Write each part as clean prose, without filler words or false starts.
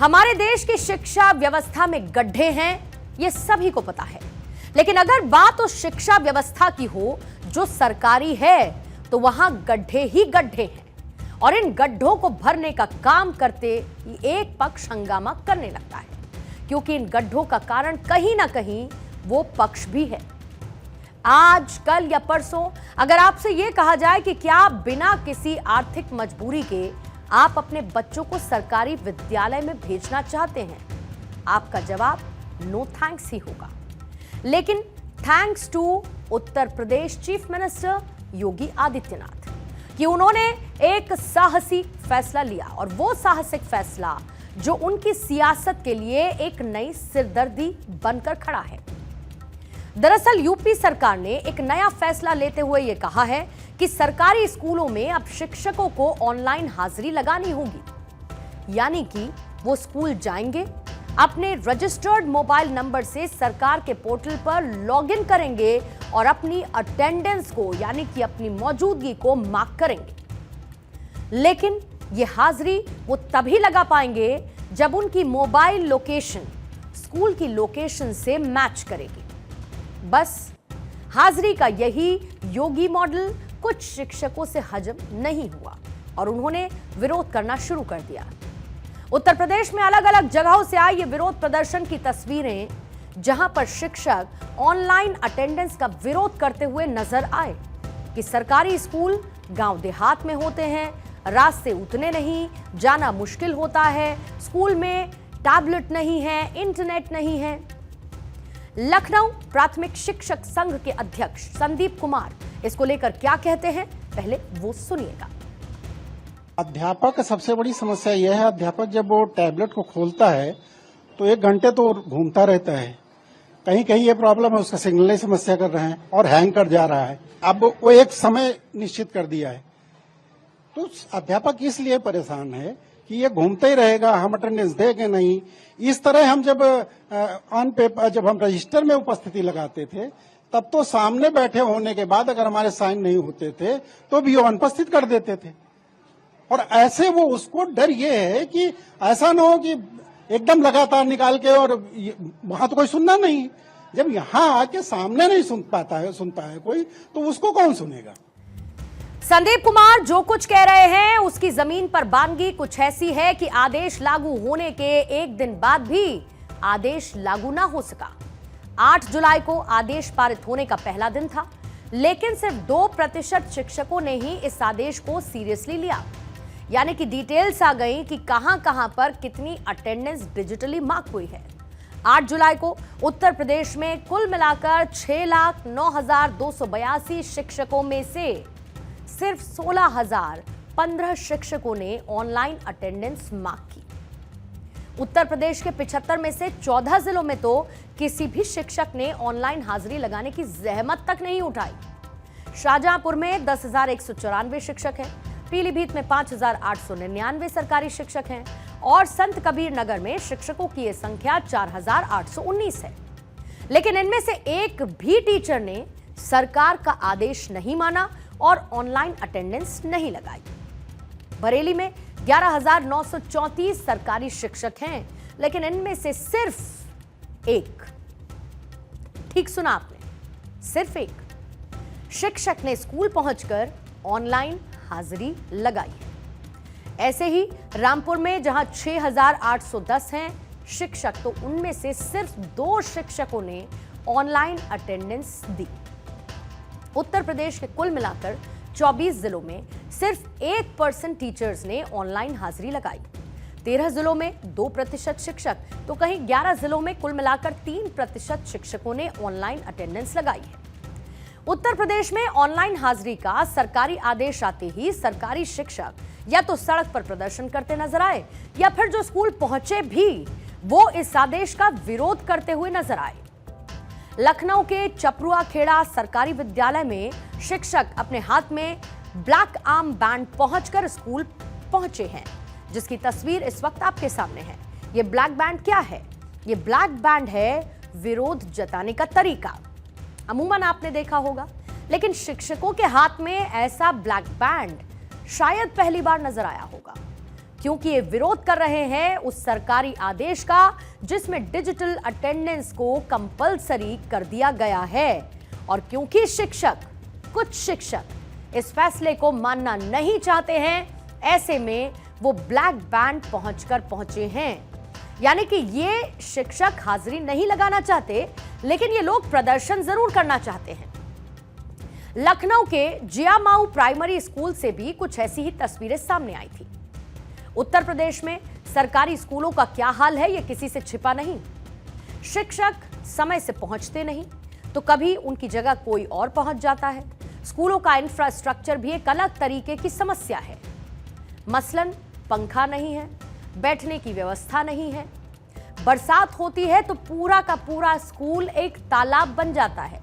हमारे देश की शिक्षा व्यवस्था में गड्ढे हैं, यह सभी को पता है। लेकिन अगर बात उस शिक्षा व्यवस्था की हो जो सरकारी है, तो वहां गड्ढे ही गड्ढे हैं और इन गड्ढों को भरने का काम करते एक पक्ष हंगामा करने लगता है, क्योंकि इन गड्ढों का कारण कहीं ना कहीं वो पक्ष भी है। आज, कल या परसों अगर आपसे यह कहा जाए कि क्या बिना किसी आर्थिक मजबूरी के आप अपने बच्चों को सरकारी विद्यालय में भेजना चाहते हैं, आपका जवाब नो थैंक्स ही होगा। लेकिन thanks to Uttar Pradesh chief minister Yogi Adityanath कि उन्होंने एक साहसी फैसला लिया, और वो साहसिक फैसला जो उनकी सियासत के लिए एक नई सिरदर्दी बनकर खड़ा है। दरअसल यूपी सरकार ने एक नया फैसला लेते हुए यह कहा है कि सरकारी स्कूलों में अब शिक्षकों को ऑनलाइन हाजिरी लगानी होगी, यानी कि वो स्कूल जाएंगे, अपने रजिस्टर्ड मोबाइल नंबर से सरकार के पोर्टल पर लॉगिन करेंगे और अपनी अटेंडेंस को, यानी कि अपनी मौजूदगी को मार्क करेंगे। लेकिन ये हाजिरी वो तभी लगा पाएंगे जब उनकी मोबाइल लोकेशन स्कूल की लोकेशन से मैच करेगी। बस हाजिरी का यही योगी मॉडल कुछ शिक्षकों से हजम नहीं हुआ और उन्होंने विरोध करना शुरू कर दिया। उत्तर प्रदेश में अलग अलग जगहों से आई ये विरोध प्रदर्शन की तस्वीरें, जहां पर शिक्षक ऑनलाइन अटेंडेंस का विरोध करते हुए नजर आए कि सरकारी स्कूल गांव देहात में होते हैं, रास्ते उतने नहीं, जाना मुश्किल होता है, स्कूल में टैबलेट नहीं है, इंटरनेट नहीं है। लखनऊ प्राथमिक शिक्षक संघ के अध्यक्ष संदीप कुमार इसको लेकर क्या कहते हैं, पहले वो सुनिएगा। अध्यापक का सबसे बड़ी समस्या यह है, अध्यापक जब वो टैबलेट को खोलता है तो 1 घंटे तो घूमता रहता है। कहीं कहीं ये प्रॉब्लम है, उसका सिग्नल नहीं समस्या कर रहे हैं और हैंग कर जा रहा है। अब वो एक समय निश्चित कर दिया है, तो अध्यापक इसलिए परेशान है कि ये घूमते ही रहेगा, हम अटेंडेंस देंगे नहीं। इस तरह हम जब ऑन पेपर, जब हम रजिस्टर में उपस्थिति लगाते थे, तब तो सामने बैठे होने के बाद अगर हमारे साइन नहीं होते थे तो भी अनुपस्थित कर देते थे। और ऐसे वो, उसको डर ये है कि ऐसा ना हो कि एकदम लगातार निकाल के, और वहां तो कोई सुनना नहीं। जब यहाँ आके सामने नहीं सुनता है कोई, तो उसको कौन सुनेगा। संदीप कुमार जो कुछ कह रहे हैं उसकी जमीन पर बानगी कुछ ऐसी है कि आदेश लागू होने के 1 दिन बाद भी आदेश लागू ना हो सका। 8 जुलाई को आदेश पारित होने का पहला दिन था, लेकिन सिर्फ 2% शिक्षकों ने ही इस आदेश को सीरियसली लिया, यानी कि डिटेल्स आ गई कि कहां पर कितनी अटेंडेंस डिजिटली मार्क हुई है। 8 जुलाई को उत्तर प्रदेश में कुल मिलाकर 6,09,282 शिक्षकों में से सिर्फ 16,015 शिक्षकों ने ऑनलाइन अटेंडेंस मार्क की। उत्तर प्रदेश के 75 में से 14 जिलों में तो किसी भी शिक्षक ने ऑनलाइन हाजिरी लगाने की जहमत तक नहीं उठाई। शाहजहांपुर में 10,194 शिक्षक हैं, पीलीभीत में 5,899 सरकारी शिक्षक हैं और संत कबीर नगर में शिक्षकों की यह संख्या 4,819 है। लेकिन इनमें से एक भी टीचर ने सरकार का आदेश नहीं माना और ऑनलाइन अटेंडेंस नहीं लगाई। बरेली में 11,934 सरकारी शिक्षक हैं, लेकिन इनमें से सिर्फ एक, ठीक सुना आपने, सिर्फ एक शिक्षक ने स्कूल पहुंचकर ऑनलाइन हाजिरी लगाई है। ऐसे ही रामपुर में जहां 6,810 हैं शिक्षक, तो उनमें से सिर्फ 2 शिक्षकों ने ऑनलाइन अटेंडेंस दी। उत्तर प्रदेश के कुल मिलाकर 24 जिलों में सिर्फ 1% टीचर्स ने ऑनलाइन हाजिरी लगाई। 13 जिलों में 2% शिक्षक, तो कहीं 11 जिलों में कुल मिलाकर 3% शिक्षकों ने ऑनलाइन अटेंडेंस लगाई है। उत्तर प्रदेश में ऑनलाइन हाजिरी का सरकारी आदेश आते ही सरकारी शिक्षक या तो सड़क पर प्रदर्शन करते नजर आए, या फिर जो स्कूल पहुंचे भी वो इस आदेश का विरोध करते हुए नजर आए। लखनऊ के चपरुआ खेड़ा सरकारी विद्यालय में शिक्षक अपने हाथ में ब्लैक आर्म बैंड पहुंचकर स्कूल पहुंचे हैं, जिसकी तस्वीर इस वक्त आपके सामने है। यह ब्लैक बैंड क्या है? यह ब्लैक बैंड है विरोध जताने का तरीका। अमूमन आपने देखा होगा, लेकिन शिक्षकों के हाथ में ऐसा ब्लैक बैंड शायद पहली बार नजर आया होगा। क्योंकि ये विरोध कर रहे हैं उस सरकारी आदेश का जिसमें डिजिटल अटेंडेंस को कंपलसरी कर दिया गया है। और क्योंकि कुछ शिक्षक इस फैसले को मानना नहीं चाहते हैं, ऐसे में वो ब्लैक बैंड पहुंचे हैं। यानी कि ये शिक्षक हाजिरी नहीं लगाना चाहते, लेकिन ये लोग प्रदर्शन जरूर करना चाहते हैं। लखनऊ के जियामाऊ प्राइमरी स्कूल से भी कुछ ऐसी ही तस्वीरें सामने आई थी। उत्तर प्रदेश में सरकारी स्कूलों का क्या हाल है, ये किसी से छिपा नहीं। शिक्षक समय से पहुंचते नहीं तो कभी उनकी जगह कोई और पहुंच जाता है। स्कूलों का इंफ्रास्ट्रक्चर भी एक अलग तरीके की समस्या है। मसलन पंखा नहीं है, बैठने की व्यवस्था नहीं है। बरसात होती है तो पूरा का पूरा स्कूल एक तालाब बन जाता है।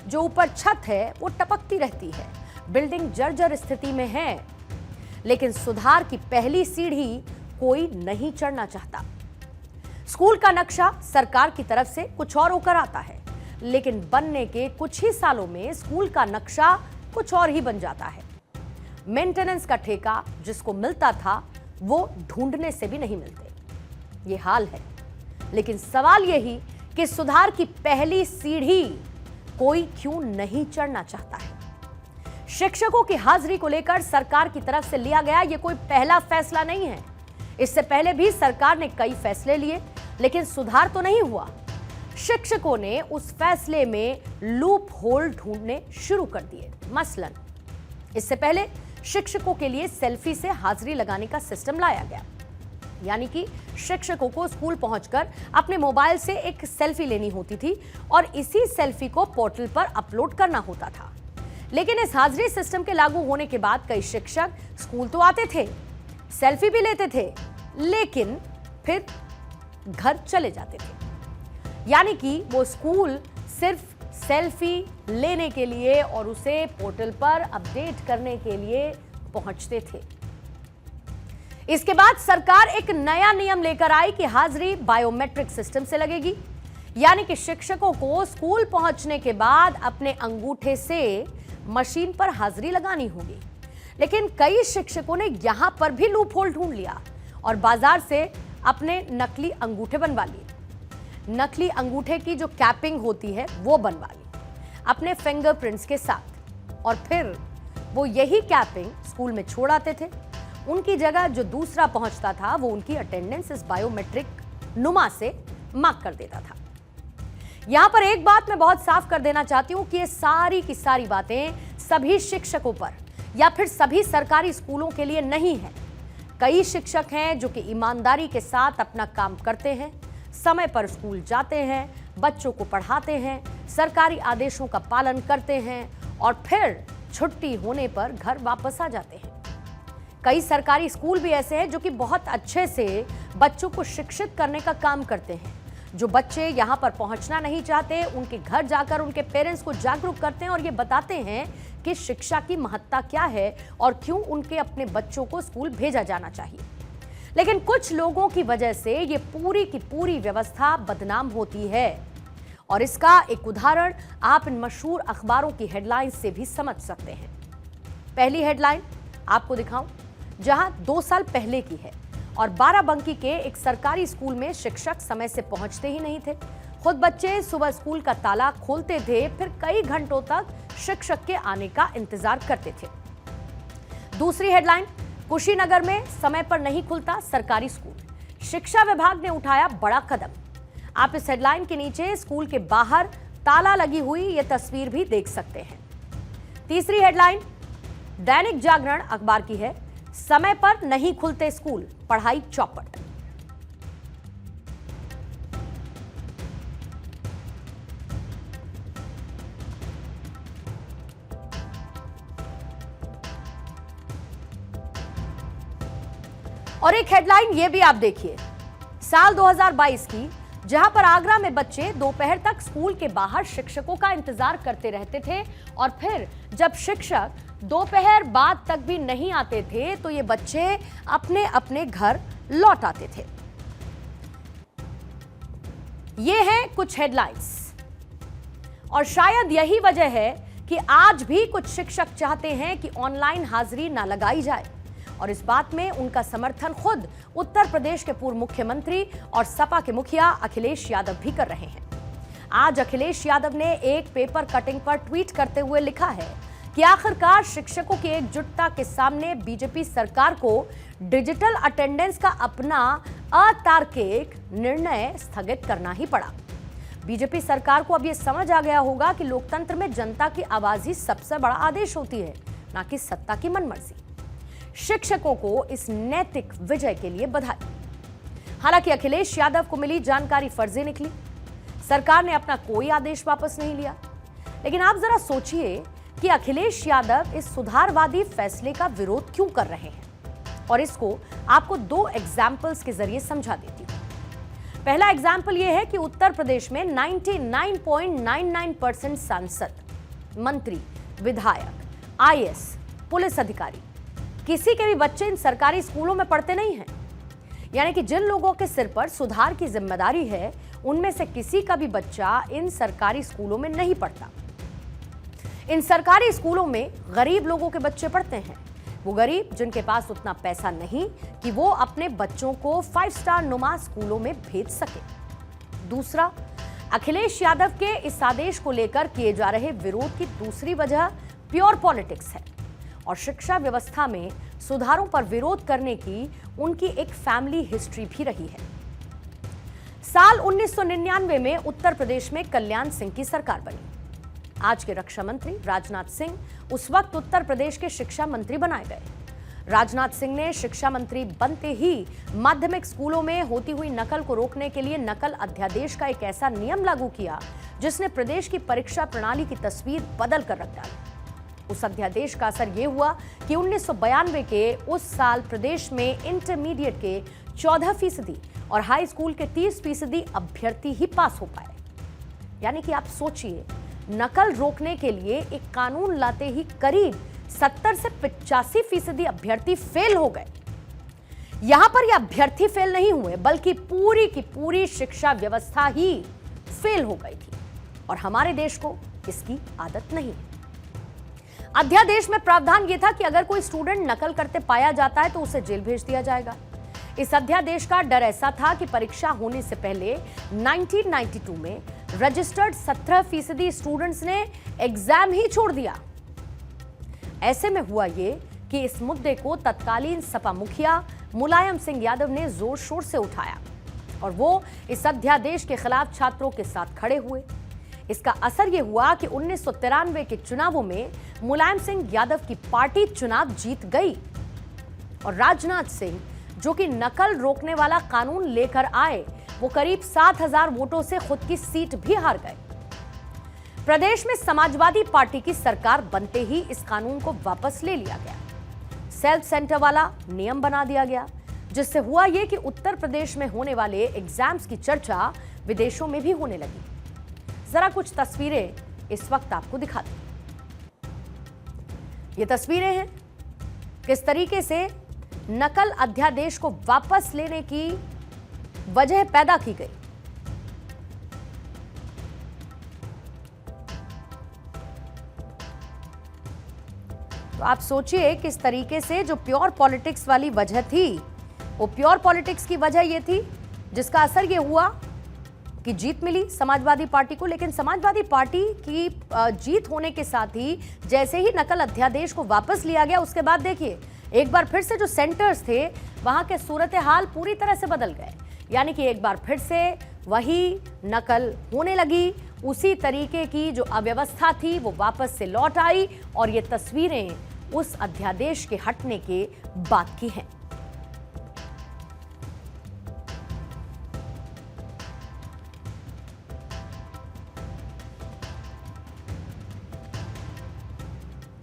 जो ऊपर छत है वो टपकती रहती है। बिल्डिंग जर्जर स्थिति में है, लेकिन सुधार की पहली सीढ़ी कोई नहीं चढ़ना चाहता। स्कूल का नक्शा सरकार की तरफ से कुछ और होकर आता है, लेकिन बनने के कुछ ही सालों में स्कूल का नक्शा कुछ और ही बन जाता है। मेंटेनेंस का ठेका जिसको मिलता था वो ढूंढने से भी नहीं मिलते। ये हाल है। लेकिन सवाल यही कि सुधार की पहली सीढ़ी कोई क्यों नहीं चढ़ना चाहता है। शिक्षकों की हाजिरी को लेकर सरकार की तरफ से लिया गया ये कोई पहला फैसला नहीं है। इससे पहले भी सरकार ने कई फैसले लिए, लेकिन सुधार तो नहीं हुआ। शिक्षकों ने उस फैसले में लूप होल ढूंढने शुरू कर दिए। मसलन इससे पहले शिक्षकों के लिए सेल्फी से हाजिरी लगाने का सिस्टम लाया गया। यानी कि शिक्षकों को स्कूल पहुंचकर अपने मोबाइल से एक सेल्फी लेनी होती थी और इसी सेल्फी को पोर्टल पर अपलोड करना होता था। लेकिन इस हाजिरी सिस्टम के लागू होने के बाद कई शिक्षक स्कूल तो आते थे, सेल्फी भी लेते थे, लेकिन फिर घर चले जाते थे। यानी कि वो स्कूल सिर्फ सेल्फी लेने के लिए और उसे पोर्टल पर अपडेट करने के लिए पहुंचते थे। इसके बाद सरकार एक नया नियम लेकर आई कि हाजिरी बायोमेट्रिक सिस्टम से लगेगी। यानी कि शिक्षकों को स्कूल पहुंचने के बाद अपने अंगूठे से मशीन पर हाजिरी लगानी होगी। लेकिन कई शिक्षकों ने यहां पर भी लूप होल ढूंढ लिया और बाजार से अपने नकली अंगूठे बनवा लिए। नकली अंगूठे की जो कैपिंग होती है वो बनवा ली अपने फिंगरप्रिंट्स के साथ, और फिर वो यही कैपिंग स्कूल में छोड़ आते थे। उनकी जगह जो दूसरा पहुंचता था वो उनकी अटेंडेंस इस बायोमेट्रिक नुमा से मार्क कर देता था। यहां पर एक बात मैं बहुत साफ कर देना चाहती हूं कि ये सारी की सारी बातें सभी शिक्षकों पर या फिर सभी सरकारी स्कूलों के लिए नहीं है। कई शिक्षक हैं जो कि ईमानदारी के साथ अपना काम करते हैं, समय पर स्कूल जाते हैं, बच्चों को पढ़ाते हैं, सरकारी आदेशों का पालन करते हैं और फिर छुट्टी होने पर घर वापस आ जाते हैं। कई सरकारी स्कूल भी ऐसे हैं जो कि बहुत अच्छे से बच्चों को शिक्षित करने का काम करते हैं। जो बच्चे यहाँ पर पहुँचना नहीं चाहते, उनके घर जाकर उनके पेरेंट्स को जागरूक करते हैं और ये बताते हैं कि शिक्षा की महत्ता क्या है और क्यों उनके अपने बच्चों को स्कूल भेजा जाना चाहिए। लेकिन कुछ लोगों की वजह से ये पूरी की पूरी व्यवस्था बदनाम होती है, और इसका एक उदाहरण आप इन मशहूर अखबारों की हेडलाइन से भी समझ सकते हैं। पहली हेडलाइन आपको दिखाऊं, जहां 2 साल पहले की है और बाराबंकी के एक सरकारी स्कूल में शिक्षक समय से पहुंचते ही नहीं थे। खुद बच्चे सुबह स्कूल का ताला खोलते थे, फिर कई घंटों तक शिक्षक के आने का इंतजार करते थे। दूसरी हेडलाइन, कुशीनगर में समय पर नहीं खुलता सरकारी स्कूल, शिक्षा विभाग ने उठाया बड़ा कदम। आप इस हेडलाइन के नीचे स्कूल के बाहर ताला लगी हुई यह तस्वीर भी देख सकते हैं। तीसरी हेडलाइन दैनिक जागरण अखबार की है, समय पर नहीं खुलते स्कूल, पढ़ाई चौपट। और एक हेडलाइन ये भी आप देखिए, साल 2022 की, जहां पर आगरा में बच्चे दोपहर तक स्कूल के बाहर शिक्षकों का इंतजार करते रहते थे और फिर जब शिक्षक दोपहर बाद तक भी नहीं आते थे तो ये बच्चे अपने अपने घर लौट आते थे। ये हैं कुछ हेडलाइंस, और शायद यही वजह है कि आज भी कुछ शिक्षक चाहते हैं कि ऑनलाइन हाजिरी ना लगाई जाए और इस बात में उनका समर्थन खुद उत्तर प्रदेश के पूर्व मुख्यमंत्री और सपा के मुखिया अखिलेश यादव भी कर रहे हैं। आज अखिलेश यादव ने एक पेपर कटिंग पर ट्वीट करते हुए लिखा है कि आखिरकार शिक्षकों की एकजुटता के सामने बीजेपी सरकार को डिजिटल अटेंडेंस का अपना अतार्किक निर्णय स्थगित करना ही पड़ा। बीजेपी सरकार को अब यह समझ आ गया होगा कि लोकतंत्र में जनता की आवाज ही सबसे बड़ा आदेश होती है, ना कि सत्ता की मनमर्जी। शिक्षकों को इस नैतिक विजय के लिए बधाई। हालांकि अखिलेश यादव को मिली जानकारी फर्जी निकली। सरकार ने अपना कोई आदेश वापस नहीं लिया। लेकिन आप जरा सोचिए कि अखिलेश यादव इस सुधारवादी फैसले का विरोध क्यों कर रहे हैं, और इसको आपको 2 एग्जाम्पल्स के जरिए समझा देती हूं। पहला एग्जाम्पल यह है कि उत्तर प्रदेश में 99.99% सांसद, मंत्री, विधायक, आईएएस, पुलिस अधिकारी, किसी के भी बच्चे इन सरकारी स्कूलों में पढ़ते नहीं हैं। यानी कि जिन लोगों के सिर पर सुधार की जिम्मेदारी है, उनमें से किसी का भी बच्चा इन सरकारी स्कूलों में नहीं पढ़ता। इन सरकारी स्कूलों में गरीब लोगों के बच्चे पढ़ते हैं, वो गरीब जिनके पास उतना पैसा नहीं कि वो अपने बच्चों को 5 स्टार नुमा स्कूलों में भेज सके। दूसरा, अखिलेश यादव के इस आदेश को लेकर किए जा रहे विरोध की दूसरी वजह प्योर पॉलिटिक्स है और शिक्षा व्यवस्था में सुधारों पर विरोध करने की उनकी एक फैमिली हिस्ट्री भी रही है। साल 1999 में उत्तर प्रदेश में कल्याण सिंह की सरकार बनी। आज के रक्षा मंत्री राजनाथ सिंह उस वक्त उत्तर प्रदेश के शिक्षा मंत्री बनाए गए। राजनाथ सिंह ने शिक्षा मंत्री बनते ही माध्यमिक स्कूलों में होती हुई नकल को रोकने के लिए नकल अध्यादेश का एक ऐसा नियम लागू किया जिसने प्रदेश की परीक्षा प्रणाली की तस्वीर बदल कर रख डाली। उस अध्यादेश का असर यह हुआ कि 1992 के उस साल प्रदेश में इंटरमीडिएट के 14% और हाई स्कूल के 30% अभ्यर्थी ही पास हो पाए। यानी कि आप सोचिए, नकल रोकने के लिए एक कानून लाते ही करीब 70 से 85% अभ्यर्थी फेल हो गए। यहां पर ये अभ्यर्थी फेल नहीं हुए, बल्कि पूरी की पूरी शिक्षा व्यवस्था ही फेल हो गई थी, और हमारे देश को इसकी आदत नहीं। अध्यादेश में प्रावधान यह था कि अगर कोई स्टूडेंट नकल करते पाया जाता है तो उसे जेल भेज दिया जाएगा। इस अध्यादेश का डर ऐसा था कि परीक्षा होने से पहले 1992 में रजिस्टर्ड 17% स्टूडेंट्स ने एग्जाम ही छोड़ दिया। ऐसे में हुआ ये कि इस मुद्दे को तत्कालीन सपा मुखिया मुलायम सिंह यादव ने जोर शोर से उठाया और वो इस अध्यादेश के खिलाफ छात्रों के साथ खड़े हुए। इसका असर यह हुआ कि 1993 के चुनावों में मुलायम सिंह यादव की पार्टी चुनाव जीत गई और राजनाथ सिंह, जो कि नकल रोकने वाला कानून लेकर आए, वो करीब 7000 वोटों से खुद की सीट भी हार गए। प्रदेश में समाजवादी पार्टी की सरकार बनते ही इस कानून को वापस ले लिया गया। सेल्फ सेंटर वाला नियम बना दिया गया, जिससे हुआ यह कि उत्तर प्रदेश में होने वाले एग्जाम्स की चर्चा विदेशों में भी होने लगी। जरा कुछ तस्वीरें इस वक्त आपको दिखाते हैं। ये तस्वीरें हैं किस तरीके से नकल अध्यादेश को वापस लेने की वजह पैदा की गई। तो आप सोचिए किस तरीके से जो प्योर पॉलिटिक्स वाली वजह थी, वो प्योर पॉलिटिक्स की वजह ये थी जिसका असर ये हुआ कि जीत मिली समाजवादी पार्टी को। लेकिन समाजवादी पार्टी की जीत होने के साथ ही जैसे ही नकल अध्यादेश को वापस लिया गया, उसके बाद देखिए एक बार फिर से जो सेंटर्स थे वहां के सूरत हाल पूरी तरह से बदल गए। यानी कि एक बार फिर से वही नकल होने लगी, उसी तरीके की जो अव्यवस्था थी वो वापस से लौट आई, और ये तस्वीरें उस अध्यादेश के हटने के बाद की हैं।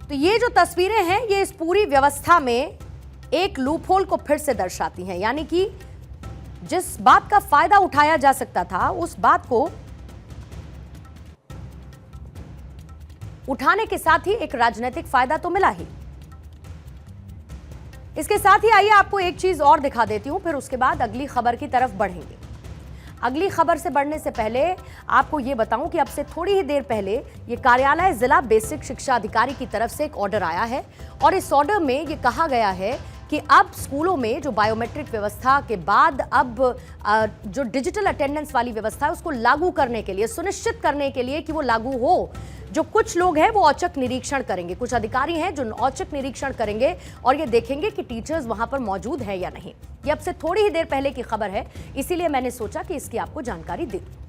तो ये जो तस्वीरें हैं ये इस पूरी व्यवस्था में एक लूपहोल को फिर से दर्शाती हैं। यानी कि जिस बात का फायदा उठाया जा सकता था उस बात को उठाने के साथ ही एक राजनीतिक फायदा तो मिला ही। इसके साथ ही आइए आपको एक चीज और दिखा देती हूं, फिर उसके बाद अगली खबर की तरफ बढ़ेंगे। अगली खबर से बढ़ने से पहले आपको यह बताऊं कि अब से थोड़ी ही देर पहले ये कार्यालय जिला बेसिक शिक्षा अधिकारी की तरफ से एक ऑर्डर आया है, और इस ऑर्डर में यह कहा गया है कि अब स्कूलों में जो बायोमेट्रिक व्यवस्था के बाद अब जो डिजिटल अटेंडेंस वाली व्यवस्था है उसको लागू करने के लिए, सुनिश्चित करने के लिए कि वो लागू हो, जो कुछ लोग हैं वो औचक निरीक्षण करेंगे, कुछ अधिकारी हैं जो औचक निरीक्षण करेंगे और ये देखेंगे कि टीचर्स वहां पर मौजूद है या नहीं। ये अब से थोड़ी ही देर पहले की खबर है, इसीलिए मैंने सोचा कि इसकी आपको जानकारी दे दूं।